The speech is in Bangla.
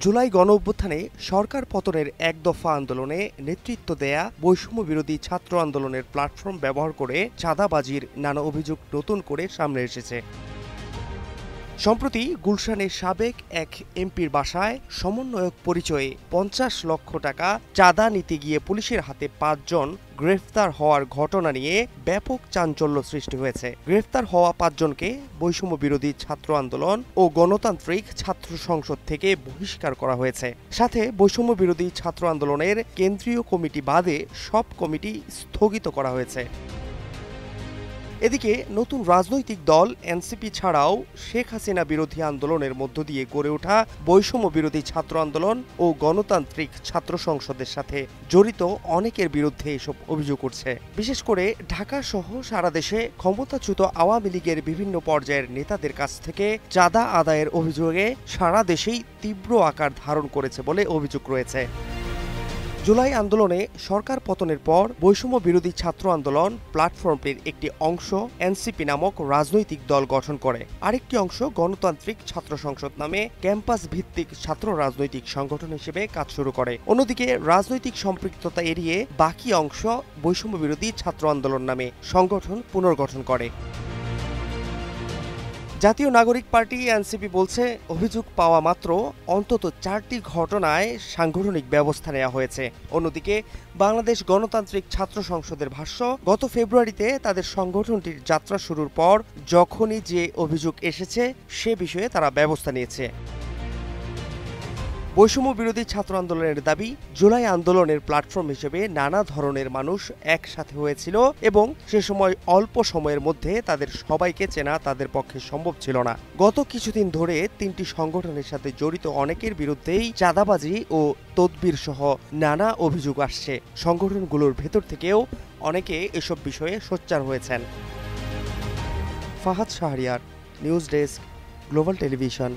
জুলাই গণঅভ্যুত্থানে সরকার পতনের এক দফা আন্দোলনে নেতৃত্ব দেয়া বৈষম্য বিরোধী ছাত্র আন্দোলনের প্ল্যাটফর্ম ব্যবহার করে চাঁদাবাজির নানা অভিযোগ নতুন করে সামনে এসেছে। সম্প্রতি গুলশানের সাবেক এক এমপির বাসায় সমন্বয়ক পরিচয়ে ৫০ লক্ষ টাকা চাঁদা নিতে গিয়ে পুলিশের হাতে ৫ জন গ্রেফতার হওয়ার ঘটনা নিয়ে ব্যাপক চাঞ্চল্য সৃষ্টি হয়েছে। গ্রেফতার হওয়া ৫ জনকে বৈষম্য বিরোধী ছাত্র আন্দোলন ও গণতান্ত্রিক ছাত্র সংসদ থেকে বহিষ্কার করা হয়েছে। সাথে বৈষম্য বিরোধী ছাত্র আন্দোলনের কেন্দ্রীয় কমিটি বাদে সব কমিটি স্থগিত করা হয়েছে। এদিকে নতুন রাজনৈতিক দল এনসিপি ছাড়াও শেখ হাসিনা বিরোধী আন্দোলনের মধ্য দিয়ে গড়ে ওঠা বৈষম্য বিরোধী ছাত্র আন্দোলন ও গণতান্ত্রিক ছাত্র সংসদের সাথে জড়িত অনেকের বিরুদ্ধে এসব অভিযোগ উঠছে। বিশেষ করে ঢাকা সহ সারা দেশে ক্ষমতাচ্যুত আওয়ামী লীগের বিভিন্ন পর্যায়ের নেতাদের কাছ থেকে চাঁদা আদায়ের অভিযোগে সারা দেশেই তীব্র আকার ধারণ করেছে বলে অভিযোগ রয়েছে। জুলাই আন্দোলনে সরকার পতনের পর বৈষম্য বিরোধী ছাত্র আন্দোলন প্ল্যাটফর্মটির একটি অংশ এনসিপি নামক রাজনৈতিক দল গঠন করে। আরেকটি অংশ গণতান্ত্রিক ছাত্র সংসদ নামে ক্যাম্পাস ভিত্তিক ছাত্র রাজনৈতিক সংগঠন হিসেবে কাজ শুরু করে। অন্যদিকে রাজনৈতিক সম্পৃক্ততা এড়িয়ে বাকি অংশ বৈষম্য বিরোধী ছাত্র আন্দোলন নামে সংগঠন পুনর্গঠন করে। জাতীয় নাগরিক পার্টি এনসিপি বলছে, অভিযোগ পাওয়া মাত্র অন্তত 4টি ঘটনায় সাংগঠনিক ব্যবস্থা নেওয়া হয়েছে। অন্যদিকে বাংলাদেশ গণতান্ত্রিক ছাত্র সংসদের ভাষ্য, গত ফেব্রুয়ারিতে তাদের সংগঠনটির যাত্রা শুরুর পর যখনই যে অভিযোগ এসেছে সে বিষয়ে তারা ব্যবস্থা নিয়েছে। বৈষম্য বিরোধী ছাত্র আন্দোলনের দাবি, জুলাই আন্দোলনের প্ল্যাটফর্ম হিসেবে নানা ধরনের মানুষ একসাথে হয়েছিল এবং সে সময় অল্প সময়ের মধ্যে তাদের সবাইকে চেনা তাদের পক্ষে সম্ভব ছিল না। গত কিছুদিন ধরে 3টি সংগঠনের সাথে জড়িত অনেকের বিরুদ্ধেই চাঁদাবাজি ও তদবির সহ নানা অভিযোগ আসছে। সংগঠনগুলোর ভেতর থেকেও অনেকে এসব বিষয়ে সোচ্চার হয়েছেন। Fahad Shahriar, news desk, global television.